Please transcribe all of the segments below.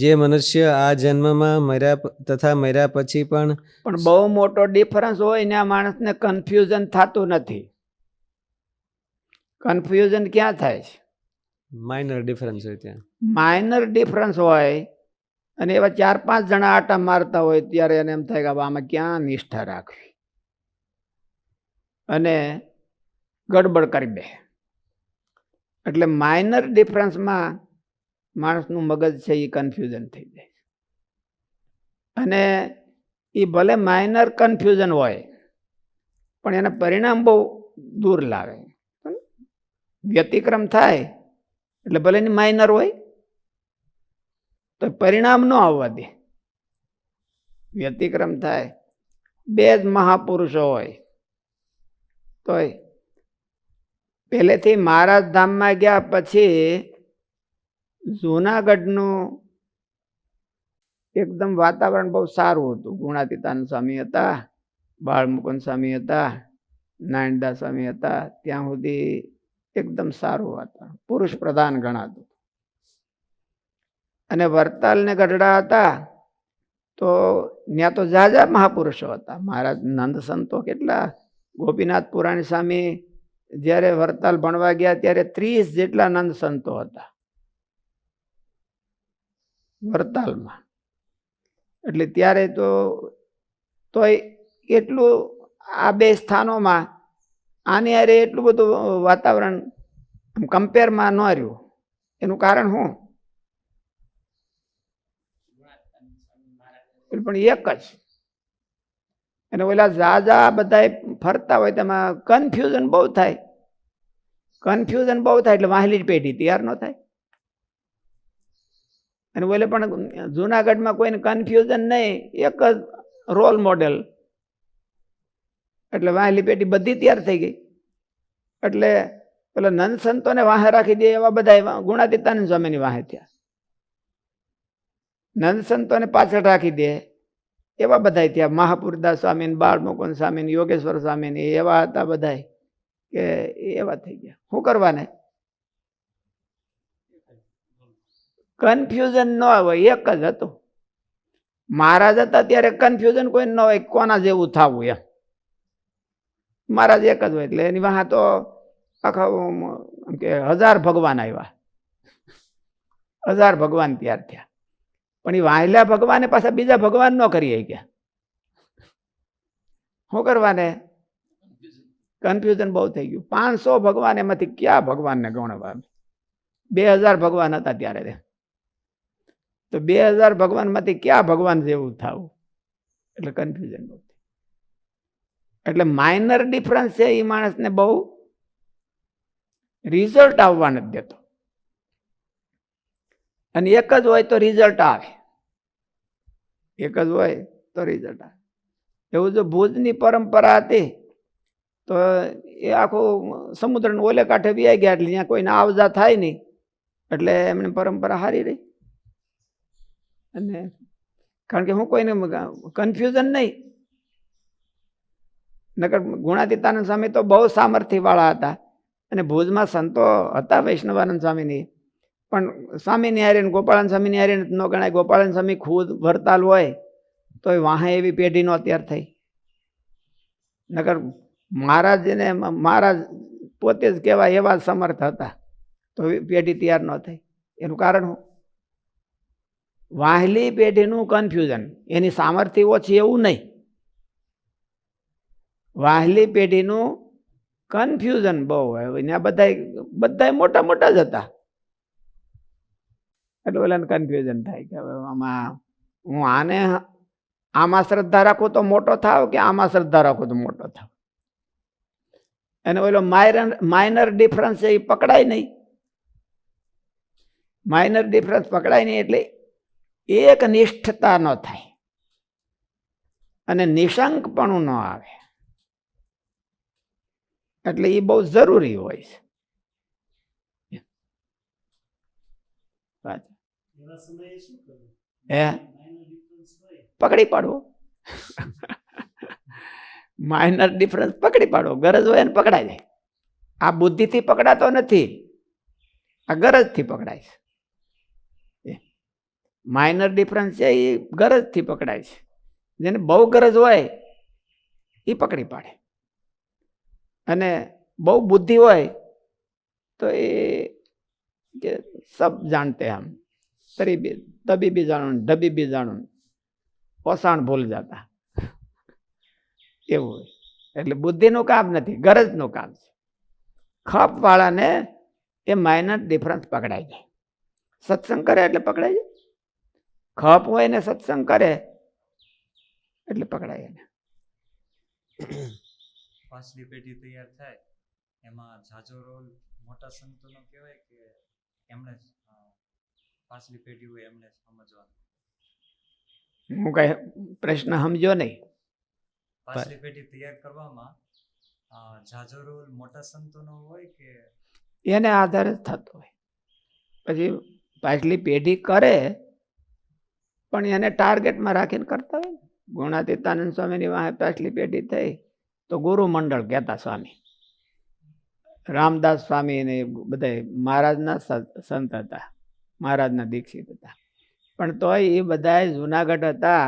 જે મનુષ્ય આ જન્મમાં તથા મર્યા પછી પણ બહુ મોટો ડિફરન્સ હોય ને આ માણસને કન્ફ્યુઝન થતું નથી. કન્ફ્યુઝન ક્યાં થાય છે? માઇનર ડિફરન્સ હોય ત્યાં. માઇનર ડિફરન્સ હોય અને એવા 4-5 જણા આટા મારતા હોય ત્યારે એને એમ થાય કે આમાં ક્યાં નિષ્ઠા રાખવી, અને ગડબડ કરી દે. એટલે માઇનર ડિફરન્સમાં માણસનું મગજ છે એ કન્ફ્યુઝન થઈ જાય. અને એ ભલે માઇનર કન્ફ્યુઝન હોય પણ એના પરિણામ બહુ દૂર લાવે. વ્યતિક્રમ થાય એટલે ભલે એની માઇનર હોય તો પરિણામ ન આવવા દે. વ્યતિક્રમ થાય. 2 જ મહાપુરુષો હોય તોય પહેલેથી મહારાજ ધામમાં ગયા પછી જૂનાગઢનું એકદમ વાતાવરણ બહુ સારું હતું. ગુણાતીતાનંદ સ્વામી હતા, બાળમુકુંદ સ્વામી હતા, નારાયણદાસ સ્વામી હતા. ત્યાં સુધી એકદમ સારું વાતાવરણ, પુરુષ પ્રધાન ગણાતું. અને વરતાલ ને ગઢડા હતા તો ત્યાં તો ઝાઝા મહાપુરુષો હતા. મહારાજ નંદ સંતો કેટલા, ગોપીનાથ પુરાણી સ્વામી જ્યારે વરતાલ ભણવા ગયા ત્યારે 30 જેટલા નંદ સંતો હતા વરતાલમાં. એટલે ત્યારે તોય એટલું આ 2 સ્થાનોમાં આની હારે એટલું બધું વાતાવરણ કમ્પેરમાં ન રહ્યું. એનું કારણ શું? પણ એક જ. અને ઓલા ઝાઝા બધા ફરતા હોય તેમાં કન્ફ્યુઝન બહુ થાય. કન્ફ્યુઝન બહુ થાય એટલે વાહેલી પેઢી તૈયાર ન થાય. અને બોલે પણ જુનાગઢમાં કોઈને કન્ફ્યુઝન નહીં, એક જ રોલ મોડેલ. એટલે વાહેલી પેઢી બધી તૈયાર થઈ ગઈ. એટલે પેલા નંદ સંતોને વાહે રાખી દે એવા બધા ગુણાતીતાનંદ સ્વામીની વાહે થયા. નંદ સંતોને પાછળ રાખી દે એવા બધા થયા. મહાપુરદાસ સ્વામી, બાળમુકુંદ સ્વામી, યોગેશ્વર સ્વામી એવા હતા બધા કે એવા થઈ ગયા. શું કરવાને? કન્ફ્યુઝન ન હોય, એક જ હતું. મહારાજ હતા ત્યારે કન્ફ્યુઝન કોઈ ન હોય, કોના જેવું થવું એમ. મહારાજ એક જ હોય એટલે એની વાહ તો આખા કે 1000 ભગવાન આવ્યા, 1000 ભગવાન તૈયાર થયા. પણ એ વાહેલા ભગવાને પાછા બીજા ભગવાન ન કરી ગયા. શું કરવાને? કન્ફ્યુઝન બહુ થઈ ગયું. 500 ભગવાન એમાંથી ક્યાં ભગવાનને ગણવા? 2000 ભગવાન હતા ત્યારે. તો 2000 ભગવાન માંથી ક્યાં ભગવાન જેવું થવું? એટલે કન્ફ્યુઝન બહુ. એટલે માઇનર ડિફરન્સ છે એ માણસને બહુ રિઝલ્ટ આવવા નથી દેતો. અને એક જ હોય તો રિઝલ્ટ આવે. એક જ હોય તો રિઝલ્ટ આવે. એવું જો ભુજની પરંપરા હતી તો એ આખું સમુદ્રને ઓલે કાંઠે વ્યાઈ ગયા એટલે ત્યાં કોઈને આવજા થાય નહીં. એટલે એમની પરંપરા સારી રહી. અને કારણ કે હું કોઈને કન્ફ્યુઝન નહીં. નકર ગુણાતીતાનંદ સ્વામી તો બહુ સામર્થ્ય વાળા હતા. અને ભુજમાં સંતો હતા વૈષ્ણવાનંદ સ્વામીની, પણ સ્વામીની હારે ગોપાળન સ્વામીની હારે ન ગણાય. ગોપાળન સ્વામી ખુદ વરતાલ હોય તો વાહે એવી પેઢી નો તૈયાર થઈ. નકર મહારાજને મહારાજ પોતે જ કહેવાય એવા સમર્થ હતા તો પેઢી તૈયાર ન થઈ. એનું કારણ શું? વાહલી પેઢીનું કન્ફ્યુઝન. એની સામર્થ્ય ઓછી એવું નહીં, વાહલી પેઢીનું કન્ફ્યુઝન બહુ હોય. બધા મોટા મોટા જ હતા. એટલે ઓલાને કન્ફ્યુઝન થાય કે હવે આમાં હું આમાં શ્રદ્ધા રાખું તો મોટો થાવ કે આમાં શ્રદ્ધા રાખું તો મોટો થાવ. અને ઓલો માઇનર ડિફરન્સ છે એ પકડાય નહીં. માઇનર ડિફરન્સ પકડાય નહીં એટલે એક નિષ્ઠતા ન થાય અને નિશંકપણું ન આવે. એટલે એ બહુ જરૂરી હોય છે. પકડી પાડવો. માઇનર ડિફરન્સ પકડી પાડવો. ગરજ હોય ને પકડાય જાય. આ બુદ્ધિથી પકડાતો નથી, આ ગરજથી પકડાય છે. માઇનર ડિફરન્સ છે એ ગરજથી પકડાય છે. જેને બહુ ગરજ હોય એ પકડી પાડે, અને બહુ બુદ્ધિ હોય તો એ કે સબ જાણતે હમ, તબીબી જાણું ઢબીબી જાણું, પોષણ ભૂલ જતા, એવું હોય. એટલે બુદ્ધિનું કામ નથી, ગરજનું કામ છે. ખપ વાળાને એ માઇનર ડિફરન્સ પકડાઈ જાય. સત્સંગ કરે એટલે પકડાઈ જાય. ખપ હોય ને સત્સંગ કરે એટલે પકડાય એને. પાછલી પેઢી તૈયાર થાય એમાં ઝાઝો રોલ મોટા સંતોનો કહેવાય કે એમણે જ પાછલી પેઢી હોય એમને સમજવાનું? હું કઈ પ્રશ્ન સમજો નહીં. પાછલી પેઢી તૈયાર કરવામાં ઝાઝો રોલ મોટા સંતોનો હોય કે એને આધારે જ થતો હોય. પછી પાછલી પેઢી કરે પણ એને ટાર્ગેટમાં રાખીને કરતા હોય. ગુણાતીતાનંદ સ્વામીની વાહે પાછલી પેઢી થઈ તો ગુરુ મંડળ કહેતા સ્વામી. રામદાસ સ્વામી ને બધા મહારાજના સંત હતા, મહારાજના દીક્ષિત હતા. પણ તોય એ બધા જુનાગઢ હતા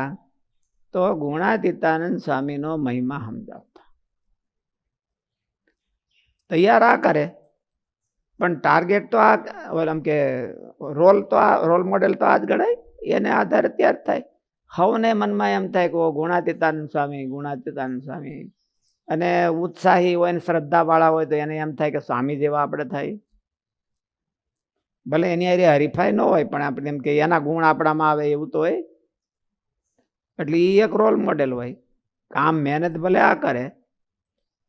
તો ગુણાતીતાનંદ સ્વામીનો મહિમા સમજાવતા. તૈયાર આ કરે પણ ટાર્ગેટ તો આ એમ કે રોલ તો આ રોલ મોડેલ તો આ જ ગણાય. એને આધારે તૈયાર થાય. હવને મનમાં એમ થાય કે ગુણાતીતાનંદ સ્વામી, ગુણાતીતાનંદ સ્વામી, અને ઉત્સાહી હોય ને શ્રદ્ધાવાળા હોય તો એને એમ થાય કે સ્વામી જેવા આપણે થાય. ભલે એની હારે હરીફાઈ ન હોય પણ આપણે એમ કે એના ગુણ આપણામાં આવે એવું તો હોય. એટલે એ એક રોલ મોડેલ હોય. કામ મહેનત ભલે આ કરે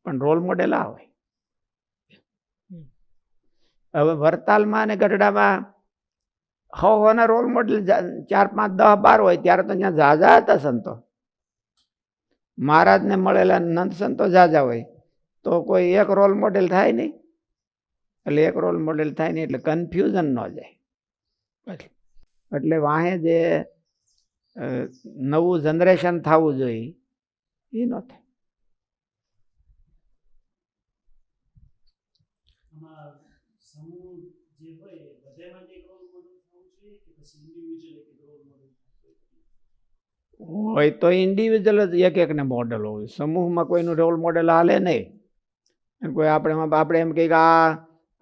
પણ રોલ મોડેલ આ હોય. હવે વરતાલમાં અને ગઢડામાં હોના રોલ મોડેલ 4, 5, 10, 12 હોય. ત્યારે તો ત્યાં ઝાઝા હતા સંતો. મહારાજને મળેલા નંદ સંતો ઝાઝા હોય તો કોઈ એક રોલ મોડેલ થાય નહીં. એટલે એક રોલ મોડેલ થાય નહીં એટલે કન્ફ્યુઝન ન જાય. એટલે વાહે જે નવું જનરેશન થવું જોઈએ એ ન થાય. હોય તો ઇન્ડિવિજ્યુઅલ જ એક એકને મોડેલ હોય. સમૂહમાં કોઈનું રોલ મોડેલ હાલે નહીં. કોઈ આપણે એમ કહીએ કે આ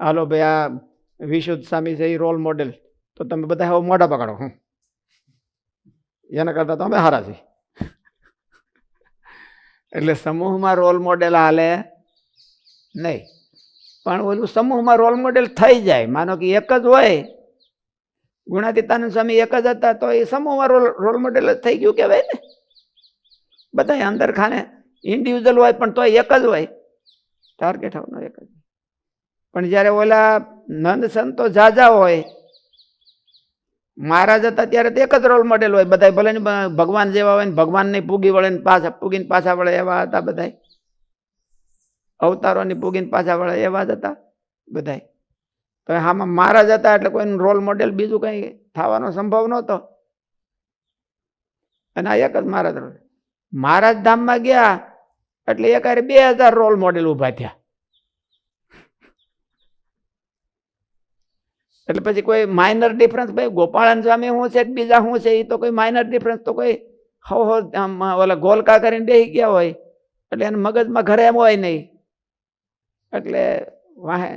હાલો ભાઈ આ વિશુદ્ધ સ્વામી છે એ રોલ મોડેલ, તો તમે બધા હવે મોઢા પકડો. એના કરતાં તો અમે હારા છીએ. એટલે સમૂહમાં રોલ મોડેલ હાલે નહીં. પણ ઓલું સમૂહમાં રોલ મોડેલ થઈ જાય. માનો કે એક જ હોય, ગુણાતીતાનંદ સ્વામી એક જ હતા તો એ સમૂહમાં રોલ મોડેલ જ થઈ ગયું કહેવાય ને. બધા અંદર ખાને ઇન્ડિવિજ્યુઅલ હોય પણ તો એક જ હોય. ટાર્ગેટ આવનો એક જ. પણ જ્યારે ઓલા નંદ સંતો ઝાઝા હોય, મહારાજ હતા ત્યારે તો એક જ રોલ મોડેલ હોય. બધા ભલે ભગવાન જેવા હોય ને ભગવાનને પૂગી વળે ને પૂગીને પાછા વળે એવા હતા બધા. અવતારોની પૂગીને પાછા વળે એવા જ હતા બધા. તો આમાં મહારાજ હતા એટલે કોઈનું રોલ મોડેલ બીજું કંઈ થવાનો સંભવ નહોતો. અને આ એક જ મહારાજ ધામમાં ગયા એટલે એકારે 2000 રોલ મોડેલ ઊભા થયા. એટલે પછી કોઈ માઇનર ડિફરન્સ ભાઈ ગોપાળન સ્વામી શું છે બીજા શું છે એ તો કોઈ માઇનર ડિફરન્સ તો કોઈ ઓલા ગોલકા કરીને બેસી ગયા હોય એટલે એને મગજમાં ઘરે એમ હોય નહીં. એટલે વાહે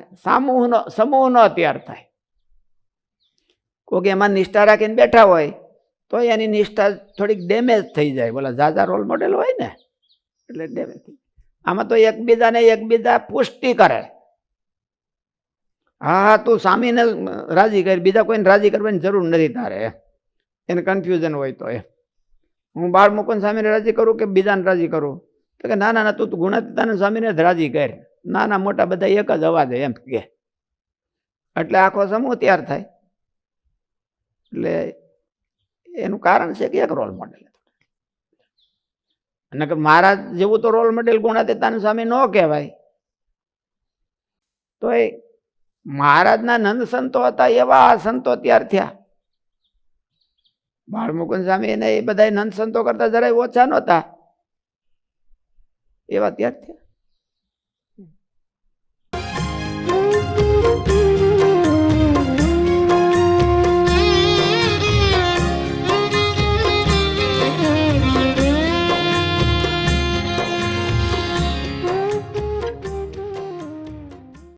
સમૂહનો તૈયાર થાય. કોઈક એમાં નિષ્ઠા રાખીને બેઠા હોય તો એની નિષ્ઠા થોડીક ડેમેજ થઈ જાય. બોલા ઝાઝા રોલ મોડેલ હોય ને એટલે ડેમેજ થઈ. આમાં તો એકબીજા પુષ્ટિ કરે. હા તું સ્વામીને રાજી કરી, બીજા કોઈને રાજી કરવાની જરૂર નથી તારે. એને કન્ફ્યુઝન હોય તો હું બાળ મુકુંદ સ્વામીને રાજી કરું કે બીજાને રાજી કરું? તો કે ના ના તું ગુણાતીતાનંદ સ્વામીને જ રાજી કર. નાના મોટા બધા એક જ અવાજ એમ કે. એટલે આખો સમૂહ તૈયાર થાય. એટલે એનું કારણ છે કે એક રોલ મોડેલ. અને કે મહારાજ જેવું તો રોલ મોડેલ ગુણાતીતાનંદ સ્વામી ન કહેવાય. તો એ મહારાજના નંદ સંતો હતા એવા સંતો તૈયાર થયા. બાળ મુકુંદ સ્વામી એને એ બધા નંદ સંતો કરતા જરાય ઓછા નહોતા, એવા તૈયાર થયા.